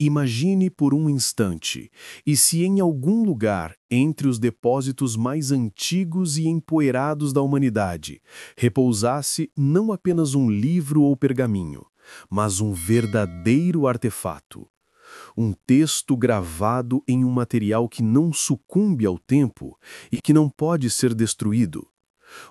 Imagine por um instante, e se em algum lugar, entre os depósitos mais antigos e empoeirados da humanidade, repousasse não apenas um livro ou pergaminho, mas um verdadeiro artefato, um texto gravado em um material que não sucumbe ao tempo e que não pode ser destruído,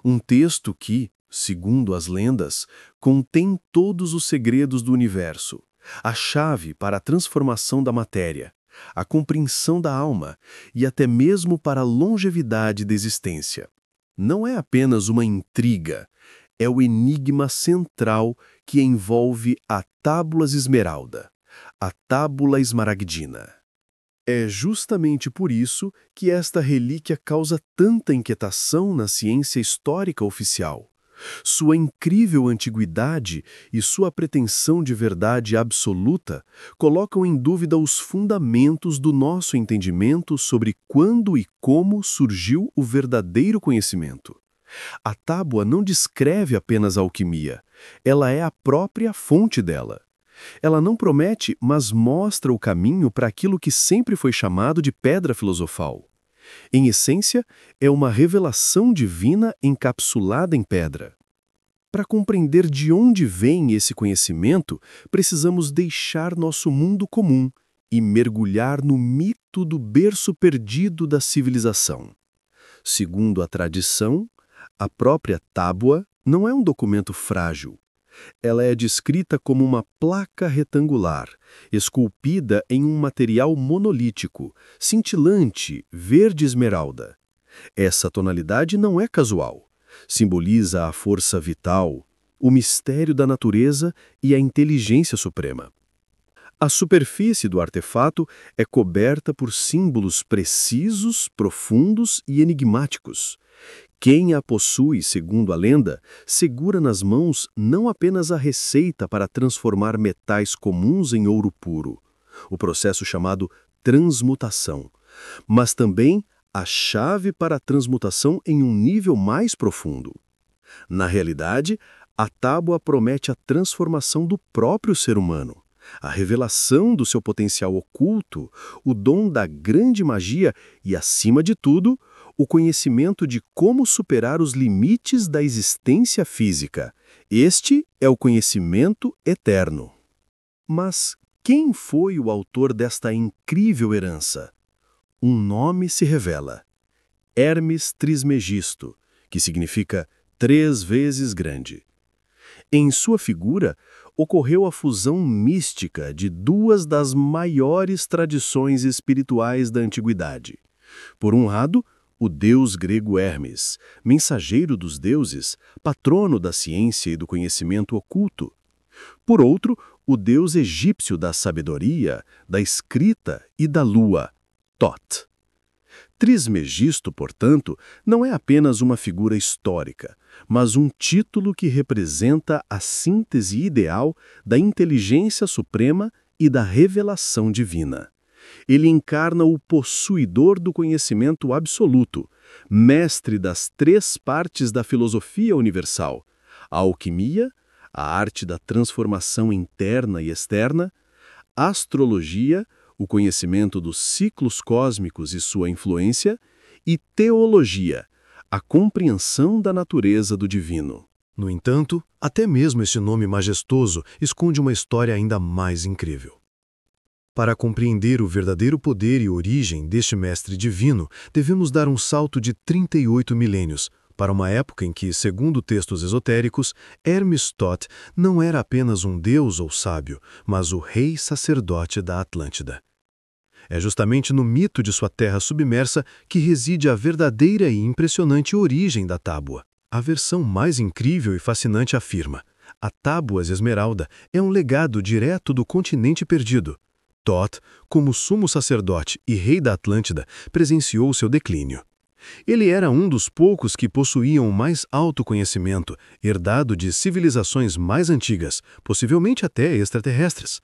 um texto que, segundo as lendas, contém todos os segredos do universo, a chave para a transformação da matéria, a compreensão da alma e até mesmo para a longevidade da existência. Não é apenas uma intriga, é o enigma central que envolve a Tábulas Esmeralda, a Tábula Esmaragdina. É justamente por isso que esta relíquia causa tanta inquietação na ciência histórica oficial. Sua incrível antiguidade e sua pretensão de verdade absoluta colocam em dúvida os fundamentos do nosso entendimento sobre quando e como surgiu o verdadeiro conhecimento. A tábua não descreve apenas a alquimia, ela é a própria fonte dela. Ela não promete, mas mostra o caminho para aquilo que sempre foi chamado de pedra filosofal. Em essência, é uma revelação divina encapsulada em pedra. Para compreender de onde vem esse conhecimento, precisamos deixar nosso mundo comum e mergulhar no mito do berço perdido da civilização. Segundo a tradição, a própria tábua não é um documento frágil. Ela é descrita como uma placa retangular, esculpida em um material monolítico, cintilante, verde esmeralda. Essa tonalidade não é casual. Simboliza a força vital, o mistério da natureza e a inteligência suprema. A superfície do artefato é coberta por símbolos precisos, profundos e enigmáticos. Quem a possui, segundo a lenda, segura nas mãos não apenas a receita para transformar metais comuns em ouro puro, o processo chamado transmutação, mas também a chave para a transmutação em um nível mais profundo. Na realidade, a tábua promete a transformação do próprio ser humano, a revelação do seu potencial oculto, o dom da grande magia e, acima de tudo, o conhecimento de como superar os limites da existência física. Este é o conhecimento eterno. Mas quem foi o autor desta incrível herança? Um nome se revela: Hermes Trismegisto, que significa 3 vezes grande. Em sua figura, ocorreu a fusão mística de 2 das maiores tradições espirituais da antiguidade. Por um lado, o deus grego Hermes, mensageiro dos deuses, patrono da ciência e do conhecimento oculto. Por outro, o deus egípcio da sabedoria, da escrita e da lua, Thoth. Trismegisto, portanto, não é apenas uma figura histórica, mas um título que representa a síntese ideal da inteligência suprema e da revelação divina. Ele encarna o possuidor do conhecimento absoluto, mestre das 3 partes da filosofia universal: a alquimia, a arte da transformação interna e externa, a astrologia, o conhecimento dos ciclos cósmicos e sua influência, e teologia, a compreensão da natureza do divino. No entanto, até mesmo esse nome majestoso esconde uma história ainda mais incrível. Para compreender o verdadeiro poder e origem deste mestre divino, devemos dar um salto de 38 milênios, para uma época em que, segundo textos esotéricos, Hermes Thoth não era apenas um deus ou sábio, mas o rei sacerdote da Atlântida. É justamente no mito de sua terra submersa que reside a verdadeira e impressionante origem da tábua. A versão mais incrível e fascinante afirma: a Tábuas Esmeralda é um legado direto do continente perdido. Thoth, como sumo sacerdote e rei da Atlântida, presenciou seu declínio. Ele era um dos poucos que possuíam o mais alto conhecimento, herdado de civilizações mais antigas, possivelmente até extraterrestres.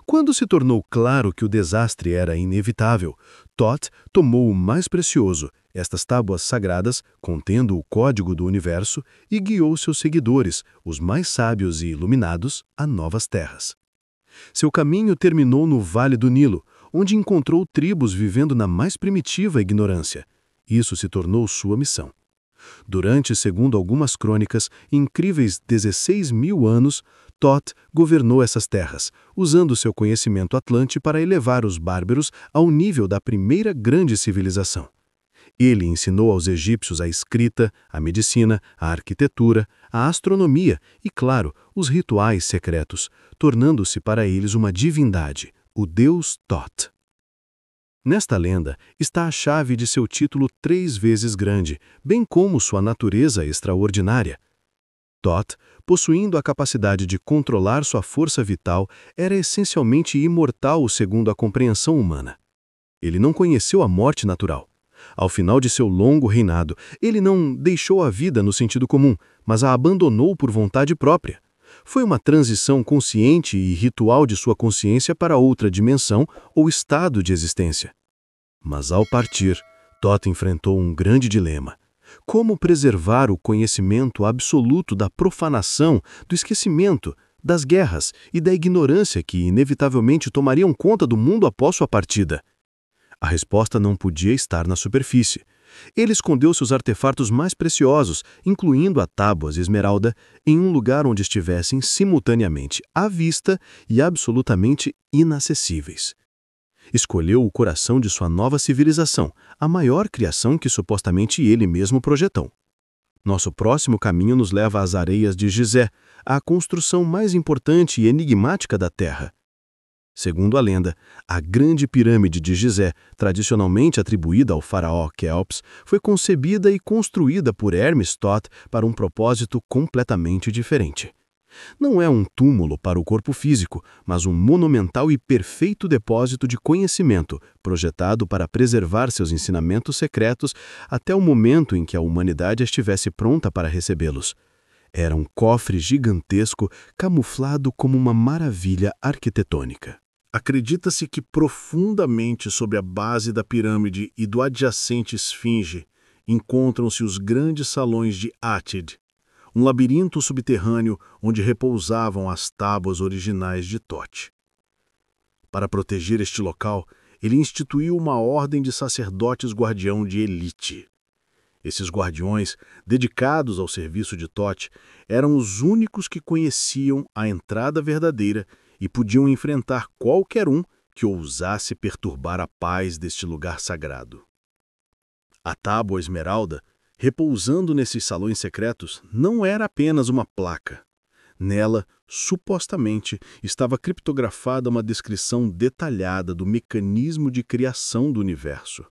Quando se tornou claro que o desastre era inevitável, Thoth tomou o mais precioso, estas tábuas sagradas, contendo o código do universo, e guiou seus seguidores, os mais sábios e iluminados, a novas terras. Seu caminho terminou no Vale do Nilo, onde encontrou tribos vivendo na mais primitiva ignorância. Isso se tornou sua missão. Durante, segundo algumas crônicas, incríveis 16.000 anos, Thoth governou essas terras, usando seu conhecimento atlante para elevar os bárbaros ao nível da primeira grande civilização. Ele ensinou aos egípcios a escrita, a medicina, a arquitetura, a astronomia e, claro, os rituais secretos, tornando-se para eles uma divindade, o deus Thoth. Nesta lenda está a chave de seu título 3 vezes grande, bem como sua natureza extraordinária. Thoth, possuindo a capacidade de controlar sua força vital, era essencialmente imortal segundo a compreensão humana. Ele não conheceu a morte natural. Ao final de seu longo reinado, ele não deixou a vida no sentido comum, mas a abandonou por vontade própria. Foi uma transição consciente e ritual de sua consciência para outra dimensão ou estado de existência. Mas ao partir, Thoth enfrentou um grande dilema. Como preservar o conhecimento absoluto da profanação, do esquecimento, das guerras e da ignorância que inevitavelmente tomariam conta do mundo após sua partida? A resposta não podia estar na superfície. Ele escondeu seus artefatos mais preciosos, incluindo a tábua esmeralda, em um lugar onde estivessem simultaneamente à vista e absolutamente inacessíveis. Escolheu o coração de sua nova civilização, a maior criação que supostamente ele mesmo projetou. Nosso próximo caminho nos leva às areias de Gizé, a construção mais importante e enigmática da Terra. Segundo a lenda, a Grande Pirâmide de Gizé, tradicionalmente atribuída ao faraó Quéops, foi concebida e construída por Hermes Thoth para um propósito completamente diferente. Não é um túmulo para o corpo físico, mas um monumental e perfeito depósito de conhecimento, projetado para preservar seus ensinamentos secretos até o momento em que a humanidade estivesse pronta para recebê-los. Era um cofre gigantesco, camuflado como uma maravilha arquitetônica. Acredita-se que profundamente sobre a base da pirâmide e do adjacente esfinge encontram-se os grandes salões de Atid, um labirinto subterrâneo onde repousavam as tábuas originais de Thoth. Para proteger este local, ele instituiu uma ordem de sacerdotes guardião de elite. Esses guardiões, dedicados ao serviço de Thoth, eram os únicos que conheciam a entrada verdadeira e podiam enfrentar qualquer um que ousasse perturbar a paz deste lugar sagrado. A tábua esmeralda, repousando nesses salões secretos, não era apenas uma placa. Nela, supostamente, estava criptografada uma descrição detalhada do mecanismo de criação do universo,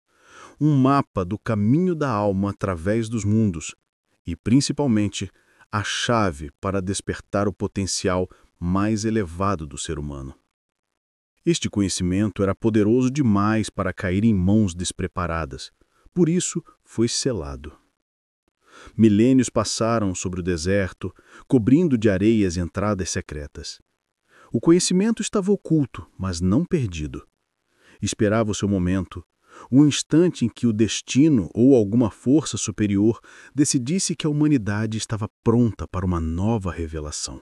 um mapa do caminho da alma através dos mundos e, principalmente, a chave para despertar o potencial mais elevado do ser humano. Este conhecimento era poderoso demais para cair em mãos despreparadas, por isso foi selado. Milênios passaram sobre o deserto, cobrindo de areias entradas secretas. O conhecimento estava oculto, mas não perdido. Esperava o seu momento, o instante em que o destino ou alguma força superior decidisse que a humanidade estava pronta para uma nova revelação.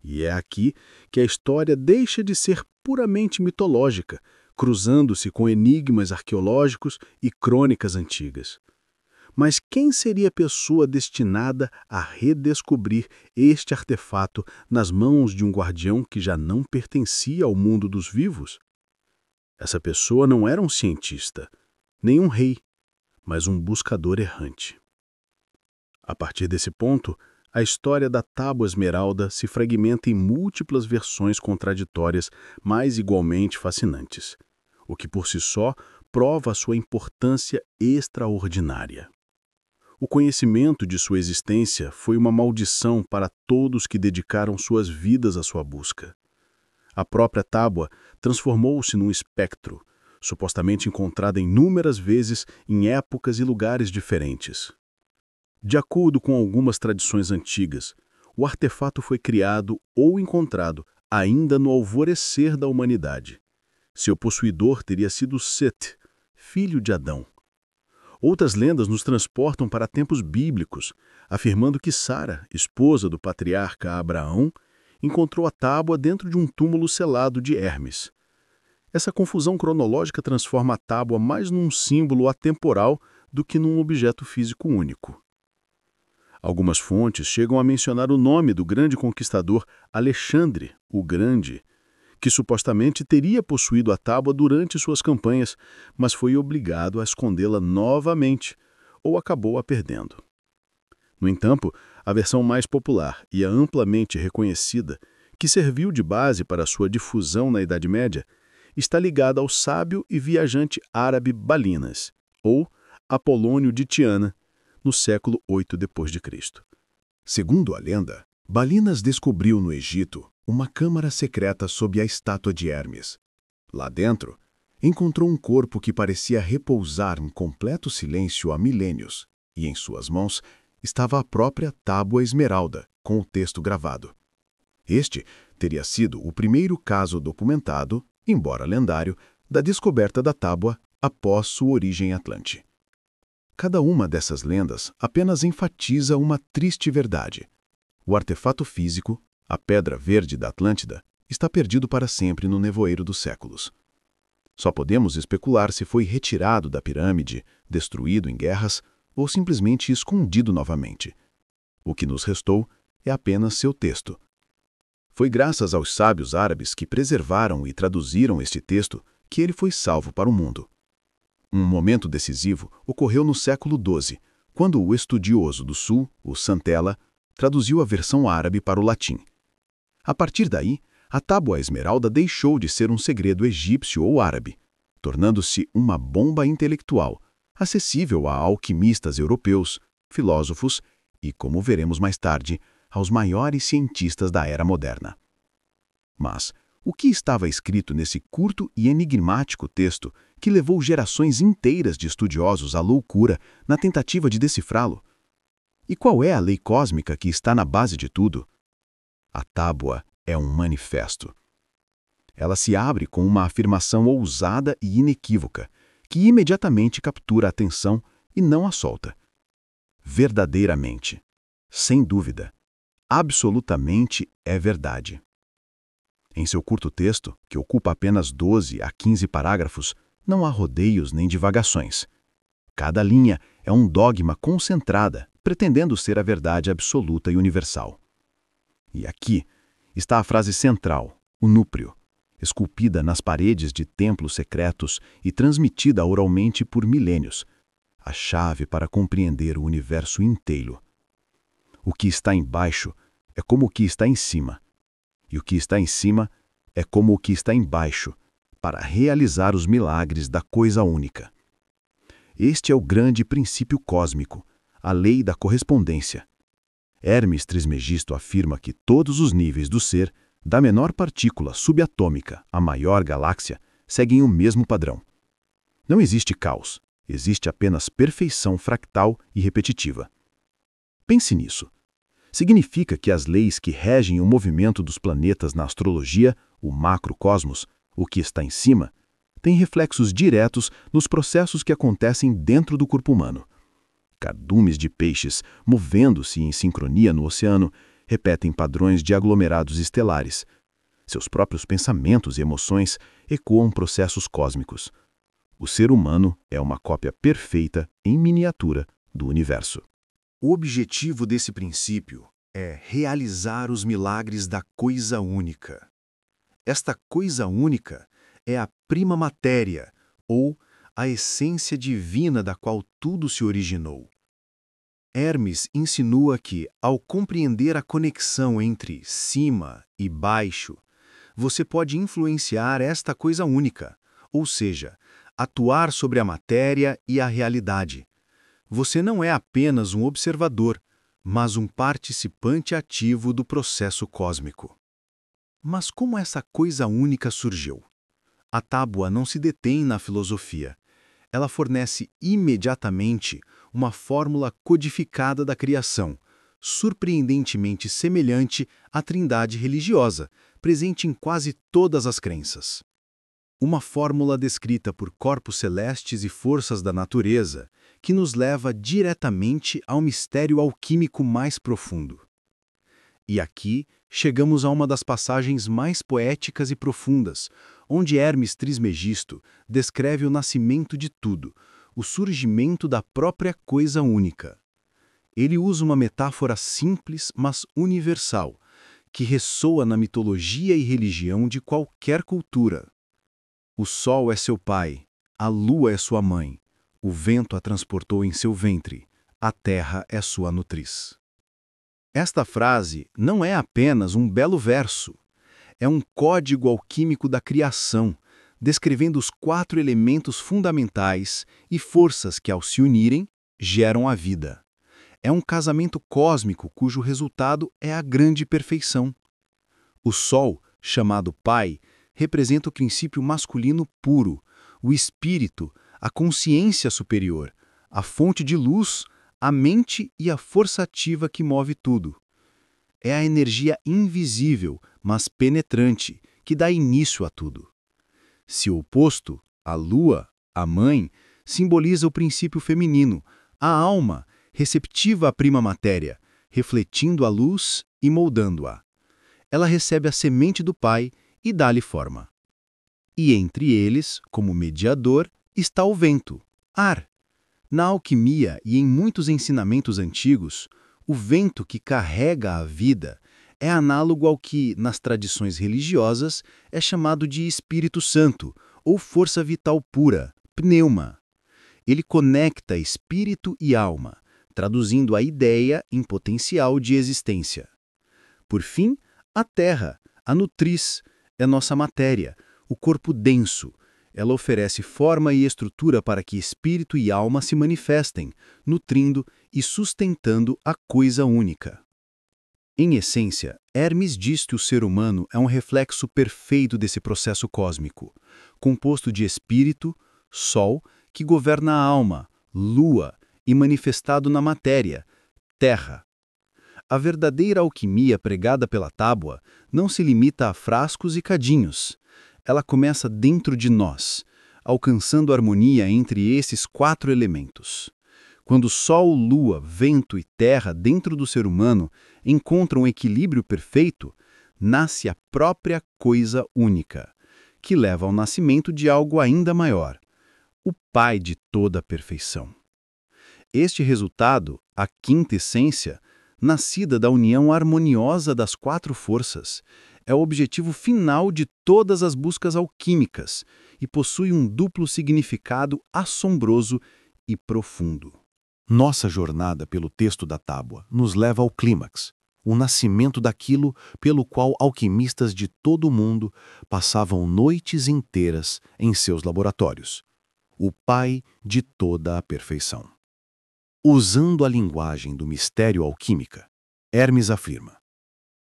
E é aqui que a história deixa de ser puramente mitológica, cruzando-se com enigmas arqueológicos e crônicas antigas. Mas quem seria a pessoa destinada a redescobrir este artefato nas mãos de um guardião que já não pertencia ao mundo dos vivos? Essa pessoa não era um cientista, nem um rei, mas um buscador errante. A partir desse ponto, a história da tábua esmeralda se fragmenta em múltiplas versões contraditórias, mas igualmente fascinantes, o que por si só prova a sua importância extraordinária. O conhecimento de sua existência foi uma maldição para todos que dedicaram suas vidas à sua busca. A própria tábua transformou-se num espectro, supostamente encontrada inúmeras vezes em épocas e lugares diferentes. De acordo com algumas tradições antigas, o artefato foi criado ou encontrado ainda no alvorecer da humanidade. Seu possuidor teria sido Sete, filho de Adão. Outras lendas nos transportam para tempos bíblicos, afirmando que Sara, esposa do patriarca Abraão, encontrou a tábua dentro de um túmulo selado de Hermes. Essa confusão cronológica transforma a tábua mais num símbolo atemporal do que num objeto físico único. Algumas fontes chegam a mencionar o nome do grande conquistador Alexandre o Grande, que supostamente teria possuído a tábua durante suas campanhas, mas foi obrigado a escondê-la novamente ou acabou a perdendo. No entanto, a versão mais popular e a amplamente reconhecida, que serviu de base para sua difusão na Idade Média, está ligada ao sábio e viajante árabe Balinas, ou Apolônio de Tiana, no século VIII d.C. Segundo a lenda, Balinas descobriu no Egito uma câmara secreta sob a estátua de Hermes. Lá dentro, encontrou um corpo que parecia repousar em completo silêncio há milênios, e em suas mãos estava a própria tábua esmeralda, com o texto gravado. Este teria sido o primeiro caso documentado, embora lendário, da descoberta da tábua após sua origem atlante. Cada uma dessas lendas apenas enfatiza uma triste verdade. O artefato físico, a pedra verde da Atlântida, está perdido para sempre no nevoeiro dos séculos. Só podemos especular se foi retirado da pirâmide, destruído em guerras ou simplesmente escondido novamente. O que nos restou é apenas seu texto. Foi graças aos sábios árabes que preservaram e traduziram este texto que ele foi salvo para o mundo. Um momento decisivo ocorreu no século XII, quando o estudioso do Sul, o Santella, traduziu a versão árabe para o latim. A partir daí, a tábua esmeralda deixou de ser um segredo egípcio ou árabe, tornando-se uma bomba intelectual, acessível a alquimistas europeus, filósofos e, como veremos mais tarde, aos maiores cientistas da era moderna. Mas o que estava escrito nesse curto e enigmático texto que levou gerações inteiras de estudiosos à loucura na tentativa de decifrá-lo? E qual é a lei cósmica que está na base de tudo? A tábua é um manifesto. Ela se abre com uma afirmação ousada e inequívoca, que imediatamente captura a atenção e não a solta. Verdadeiramente, sem dúvida, absolutamente é verdade. Em seu curto texto, que ocupa apenas 12 a 15 parágrafos, não há rodeios nem divagações. Cada linha é um dogma concentrada, pretendendo ser a verdade absoluta e universal. E aqui está a frase central, o núcleo, esculpida nas paredes de templos secretos e transmitida oralmente por milênios, a chave para compreender o universo inteiro. O que está embaixo é como o que está em cima, e o que está em cima é como o que está embaixo, para realizar os milagres da coisa única. Este é o grande princípio cósmico, a lei da correspondência. Hermes Trismegisto afirma que todos os níveis do ser, da menor partícula subatômica à maior galáxia, seguem o mesmo padrão. Não existe caos, existe apenas perfeição fractal e repetitiva. Pense nisso. Significa que as leis que regem o movimento dos planetas na astrologia, o macrocosmos, o que está em cima, têm reflexos diretos nos processos que acontecem dentro do corpo humano. Cardumes de peixes, movendo-se em sincronia no oceano, repetem padrões de aglomerados estelares. Seus próprios pensamentos e emoções ecoam processos cósmicos. O ser humano é uma cópia perfeita, em miniatura, do universo. O objetivo desse princípio é realizar os milagres da coisa única. Esta coisa única é a prima matéria, ou a essência divina da qual tudo se originou. Hermes insinua que, ao compreender a conexão entre cima e baixo, você pode influenciar esta coisa única, ou seja, atuar sobre a matéria e a realidade. Você não é apenas um observador, mas um participante ativo do processo cósmico. Mas como essa coisa única surgiu? A tábua não se detém na filosofia. Ela fornece imediatamente uma fórmula codificada da criação, surpreendentemente semelhante à trindade religiosa, presente em quase todas as crenças. Uma fórmula descrita por corpos celestes e forças da natureza, que nos leva diretamente ao mistério alquímico mais profundo. E aqui chegamos a uma das passagens mais poéticas e profundas, onde Hermes Trismegisto descreve o nascimento de tudo, o surgimento da própria coisa única. Ele usa uma metáfora simples, mas universal, que ressoa na mitologia e religião de qualquer cultura. O sol é seu pai, a lua é sua mãe, o vento a transportou em seu ventre, a terra é sua nutriz. Esta frase não é apenas um belo verso, é um código alquímico da criação, descrevendo os 4 elementos fundamentais e forças que, ao se unirem, geram a vida. É um casamento cósmico cujo resultado é a grande perfeição. O Sol, chamado Pai, representa o princípio masculino puro, o espírito, a consciência superior, a fonte de luz, a mente e a força ativa que move tudo. É a energia invisível, mas penetrante, que dá início a tudo. Seu oposto, a Lua, a Mãe, simboliza o princípio feminino, a alma, receptiva à prima matéria, refletindo a luz e moldando-a. Ela recebe a semente do Pai e dá-lhe forma. E entre eles, como mediador, está o vento, ar. Na alquimia e em muitos ensinamentos antigos, o vento que carrega a vida é análogo ao que, nas tradições religiosas, é chamado de Espírito Santo, ou força vital pura, pneuma. Ele conecta espírito e alma, traduzindo a ideia em potencial de existência. Por fim, a terra, a nutriz, é nossa matéria, o corpo denso. Ela oferece forma e estrutura para que espírito e alma se manifestem, nutrindo e sustentando a coisa única. Em essência, Hermes diz que o ser humano é um reflexo perfeito desse processo cósmico, composto de espírito, sol, que governa a alma, lua, e manifestado na matéria, terra. A verdadeira alquimia pregada pela tábua não se limita a frascos e cadinhos. Ela começa dentro de nós, alcançando harmonia entre esses 4 elementos. Quando sol, lua, vento e terra dentro do ser humano encontram um equilíbrio perfeito, nasce a própria coisa única, que leva ao nascimento de algo ainda maior, o Pai de toda a perfeição. Este resultado, a quinta essência, nascida da união harmoniosa das 4 forças, é o objetivo final de todas as buscas alquímicas e possui um duplo significado assombroso e profundo. Nossa jornada pelo texto da tábua nos leva ao clímax, o nascimento daquilo pelo qual alquimistas de todo o mundo passavam noites inteiras em seus laboratórios, o Pai de toda a perfeição. Usando a linguagem do mistério alquímica, Hermes afirma: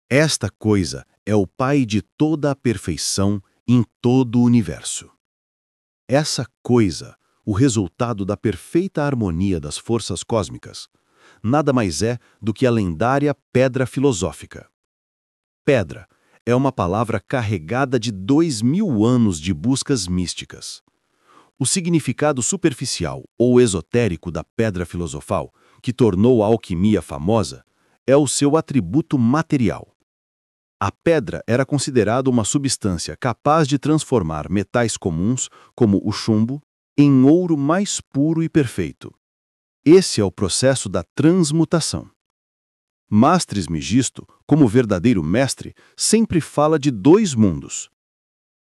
esta coisa é o Pai de toda a perfeição em todo o universo. Essa coisa, o resultado da perfeita harmonia das forças cósmicas, nada mais é do que a lendária pedra filosófica. Pedra é uma palavra carregada de 2000 anos de buscas místicas. O significado superficial ou esotérico da pedra filosofal, que tornou a alquimia famosa, é o seu atributo material. A pedra era considerada uma substância capaz de transformar metais comuns, como o chumbo, em ouro mais puro e perfeito. Esse é o processo da transmutação. Mas Trismegisto, como verdadeiro mestre, sempre fala de 2 mundos.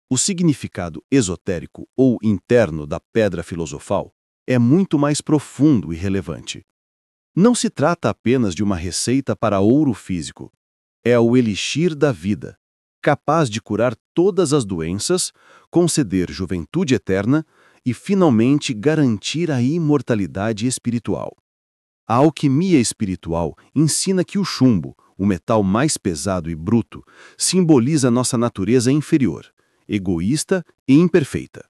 O significado esotérico ou interno da pedra filosofal é muito mais profundo e relevante. Não se trata apenas de uma receita para ouro físico. É o elixir da vida, capaz de curar todas as doenças, conceder juventude eterna e, finalmente, garantir a imortalidade espiritual. A alquimia espiritual ensina que o chumbo, o metal mais pesado e bruto, simboliza nossa natureza inferior, egoísta e imperfeita.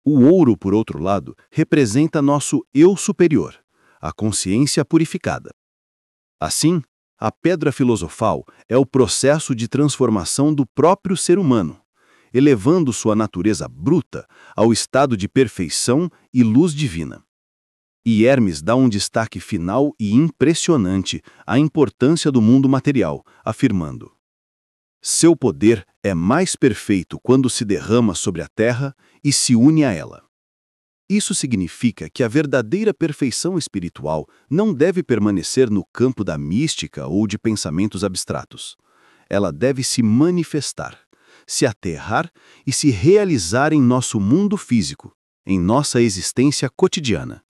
O ouro, por outro lado, representa nosso eu superior, a consciência purificada. Assim, a pedra filosofal é o processo de transformação do próprio ser humano, elevando sua natureza bruta ao estado de perfeição e luz divina. E Hermes dá um destaque final e impressionante à importância do mundo material, afirmando: Seu poder é mais perfeito quando se derrama sobre a terra e se une a ela. Isso significa que a verdadeira perfeição espiritual não deve permanecer no campo da mística ou de pensamentos abstratos. Ela deve se manifestar, se aterrar e se realizar em nosso mundo físico, em nossa existência cotidiana.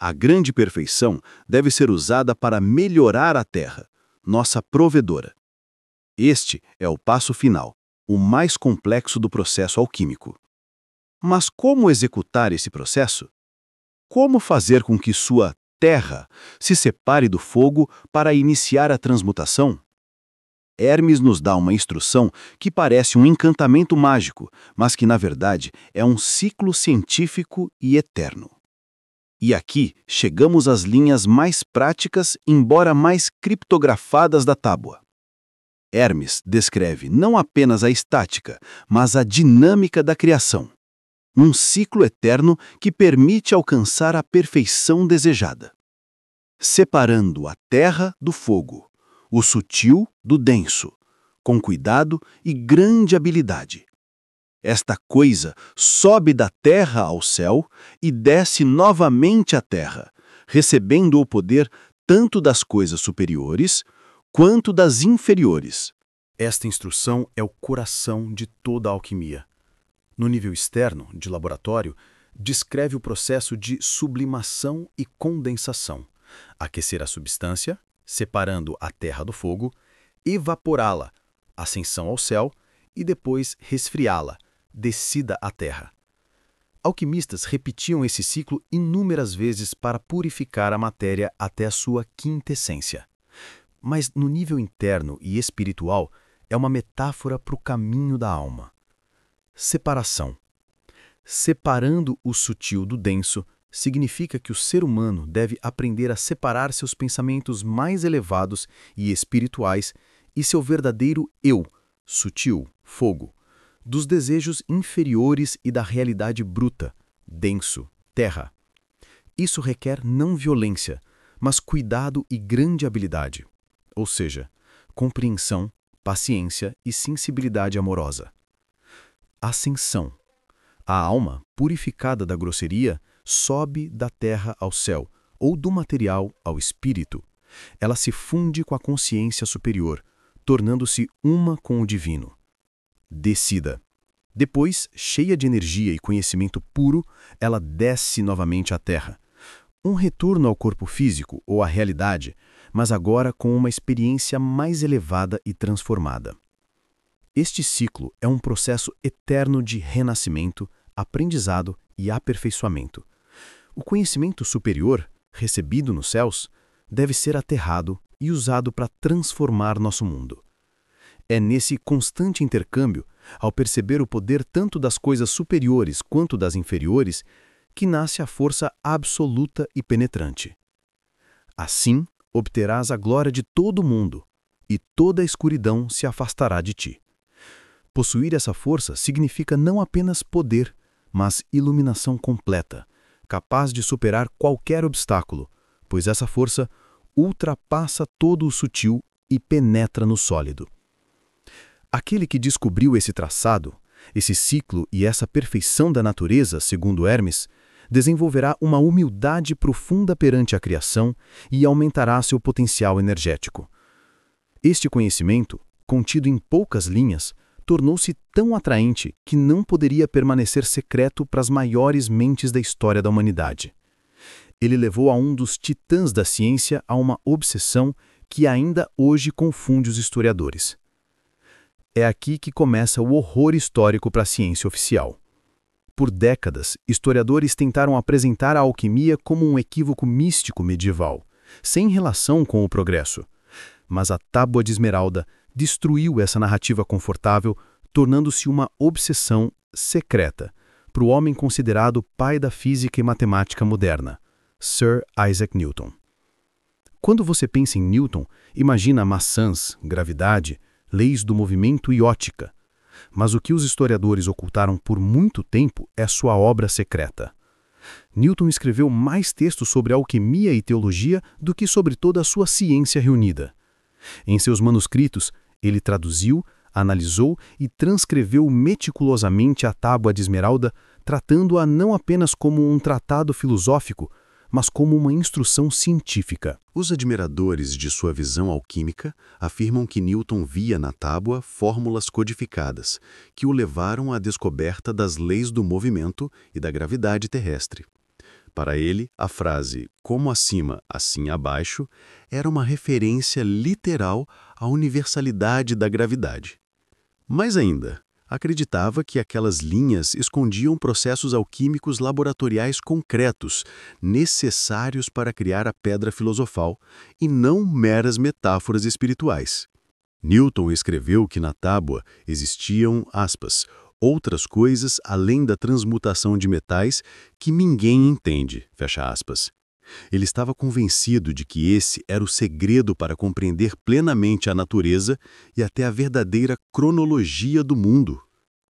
A grande perfeição deve ser usada para melhorar a terra, nossa provedora. Este é o passo final, o mais complexo do processo alquímico. Mas como executar esse processo? Como fazer com que sua terra se separe do fogo para iniciar a transmutação? Hermes nos dá uma instrução que parece um encantamento mágico, mas que, na verdade, é um ciclo científico e eterno. E aqui chegamos às linhas mais práticas, embora mais criptografadas da tábua. Hermes descreve não apenas a estática, mas a dinâmica da criação. Um ciclo eterno que permite alcançar a perfeição desejada. Separando a terra do fogo, o sutil do denso, com cuidado e grande habilidade. Esta coisa sobe da terra ao céu e desce novamente à terra, recebendo o poder tanto das coisas superiores quanto das inferiores. Esta instrução é o coração de toda a alquimia. No nível externo, de laboratório, descreve o processo de sublimação e condensação. Aquecer a substância, separando a terra do fogo, evaporá-la, ascensão ao céu, e depois resfriá-la, descida à terra. Alquimistas repetiam esse ciclo inúmeras vezes para purificar a matéria até a sua quintessência. Mas no nível interno e espiritual, é uma metáfora para o caminho da alma. Separação. Separando o sutil do denso, significa que o ser humano deve aprender a separar seus pensamentos mais elevados e espirituais e seu verdadeiro eu, sutil, fogo, dos desejos inferiores e da realidade bruta, denso, terra. Isso requer não violência, mas cuidado e grande habilidade, ou seja, compreensão, paciência e sensibilidade amorosa. Ascensão. A alma, purificada da grosseria, sobe da terra ao céu, ou do material ao espírito. Ela se funde com a consciência superior, tornando-se uma com o divino. Descida. Depois, cheia de energia e conhecimento puro, ela desce novamente à terra. Um retorno ao corpo físico ou à realidade, mas agora com uma experiência mais elevada e transformada. Este ciclo é um processo eterno de renascimento, aprendizado e aperfeiçoamento. O conhecimento superior, recebido nos céus, deve ser aterrado e usado para transformar nosso mundo. É nesse constante intercâmbio, ao perceber o poder tanto das coisas superiores quanto das inferiores, que nasce a força absoluta e penetrante. Assim, obterás a glória de todo o mundo, e toda a escuridão se afastará de ti. Possuir essa força significa não apenas poder, mas iluminação completa, capaz de superar qualquer obstáculo, pois essa força ultrapassa todo o sutil e penetra no sólido. Aquele que descobriu esse traçado, esse ciclo e essa perfeição da natureza, segundo Hermes, desenvolverá uma humildade profunda perante a criação e aumentará seu potencial energético. Este conhecimento, contido em poucas linhas, tornou-se tão atraente que não poderia permanecer secreto para as maiores mentes da história da humanidade. Ele levou a um dos titãs da ciência a uma obsessão que ainda hoje confunde os historiadores. É aqui que começa o horror histórico para a ciência oficial. Por décadas, historiadores tentaram apresentar a alquimia como um equívoco místico medieval, sem relação com o progresso. Mas a Tábua de Esmeralda destruiu essa narrativa confortável, tornando-se uma obsessão secreta para o homem considerado pai da física e matemática moderna, Sir Isaac Newton. Quando você pensa em Newton, imagina maçãs, gravidade, leis do movimento e ótica. Mas o que os historiadores ocultaram por muito tempo é sua obra secreta. Newton escreveu mais textos sobre alquimia e teologia do que sobre toda a sua ciência reunida. Em seus manuscritos, ele traduziu, Analisou e transcreveu meticulosamente a tábua de esmeralda, tratando-a não apenas como um tratado filosófico, mas como uma instrução científica. Os admiradores de sua visão alquímica afirmam que Newton via na tábua fórmulas codificadas, que o levaram à descoberta das leis do movimento e da gravidade terrestre. Para ele, a frase "como acima, assim abaixo" era uma referência literal à universalidade da gravidade. Mais ainda, acreditava que aquelas linhas escondiam processos alquímicos laboratoriais concretos, necessários para criar a pedra filosofal, e não meras metáforas espirituais. Newton escreveu que na tábua existiam, aspas, outras coisas além da transmutação de metais que ninguém entende, fecha aspas. Ele estava convencido de que esse era o segredo para compreender plenamente a natureza e até a verdadeira cronologia do mundo.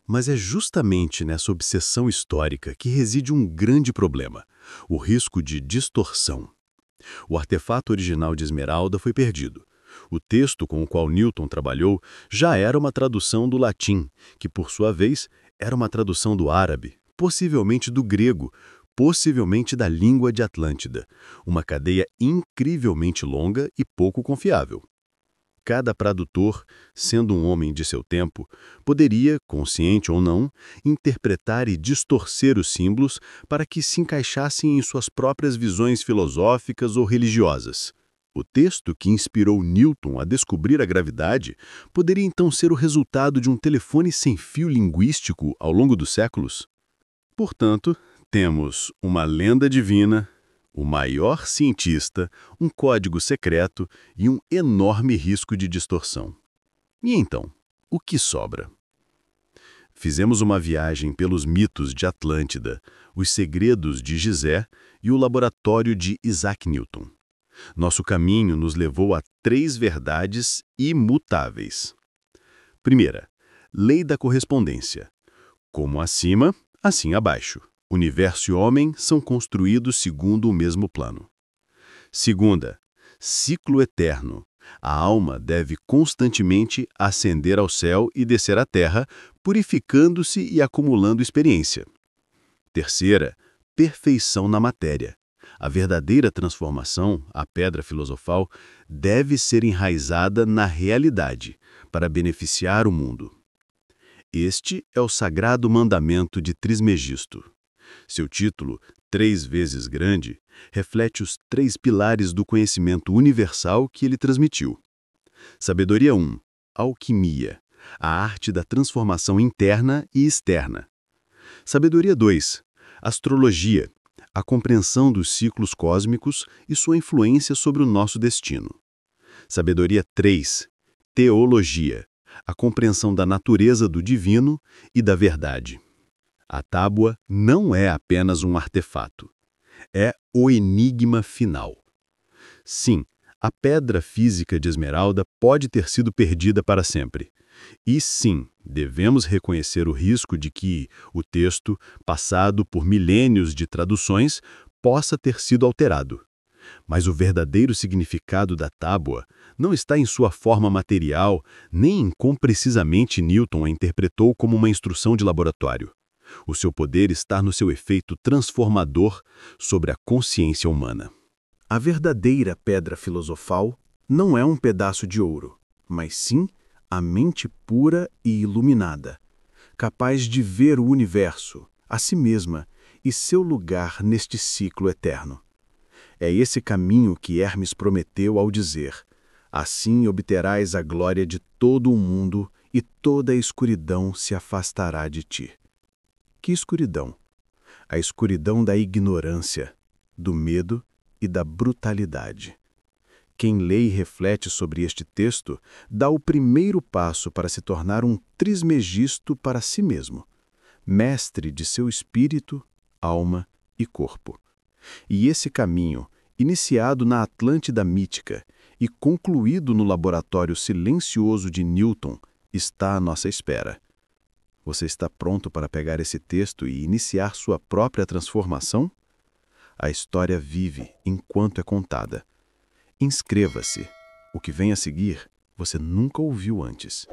Mas é justamente nessa obsessão histórica que reside um grande problema: o risco de distorção. O artefato original de esmeralda foi perdido. O texto com o qual Newton trabalhou já era uma tradução do latim, que, por sua vez, era uma tradução do árabe, possivelmente do grego, possivelmente da língua de Atlântida, uma cadeia incrivelmente longa e pouco confiável. Cada tradutor, sendo um homem de seu tempo, poderia, consciente ou não, interpretar e distorcer os símbolos para que se encaixassem em suas próprias visões filosóficas ou religiosas. O texto que inspirou Newton a descobrir a gravidade poderia então ser o resultado de um telefone sem fio linguístico ao longo dos séculos? Portanto, temos uma lenda divina, o maior cientista, um código secreto e um enorme risco de distorção. E então, o que sobra? Fizemos uma viagem pelos mitos de Atlântida, os segredos de Gizé e o laboratório de Isaac Newton. Nosso caminho nos levou a 3 verdades imutáveis. Primeira, lei da correspondência. Como acima, assim abaixo. Universo e homem são construídos segundo o mesmo plano. Segunda, ciclo eterno. A alma deve constantemente ascender ao céu e descer à terra, purificando-se e acumulando experiência. Terceira, perfeição na matéria. A verdadeira transformação, a pedra filosofal, deve ser enraizada na realidade, para beneficiar o mundo. Este é o sagrado mandamento de Trismegisto. Seu título, 3 vezes grande, reflete os 3 pilares do conhecimento universal que ele transmitiu. Sabedoria 1. Alquimia, a arte da transformação interna e externa. Sabedoria 2. Astrologia, a compreensão dos ciclos cósmicos e sua influência sobre o nosso destino. Sabedoria 3. Teologia, a compreensão da natureza do divino e da verdade. A tábua não é apenas um artefato. É o enigma final. Sim, a pedra física de esmeralda pode ter sido perdida para sempre. E sim, devemos reconhecer o risco de que o texto, passado por milênios de traduções, possa ter sido alterado. Mas o verdadeiro significado da tábua não está em sua forma material, nem em como precisamente Newton a interpretou como uma instrução de laboratório. O seu poder está no seu efeito transformador sobre a consciência humana. A verdadeira pedra filosofal não é um pedaço de ouro, mas sim a mente pura e iluminada, capaz de ver o universo, a si mesma e seu lugar neste ciclo eterno. É esse caminho que Hermes prometeu ao dizer: assim obterás a glória de todo o mundo e toda a escuridão se afastará de ti. Que escuridão? A escuridão da ignorância, do medo e da brutalidade. Quem lê e reflete sobre este texto dá o primeiro passo para se tornar um trismegisto para si mesmo, mestre de seu espírito, alma e corpo. E esse caminho, iniciado na Atlântida mítica e concluído no laboratório silencioso de Newton, está à nossa espera. Você está pronto para pegar esse texto e iniciar sua própria transformação? A história vive enquanto é contada. Inscreva-se. O que vem a seguir, você nunca ouviu antes.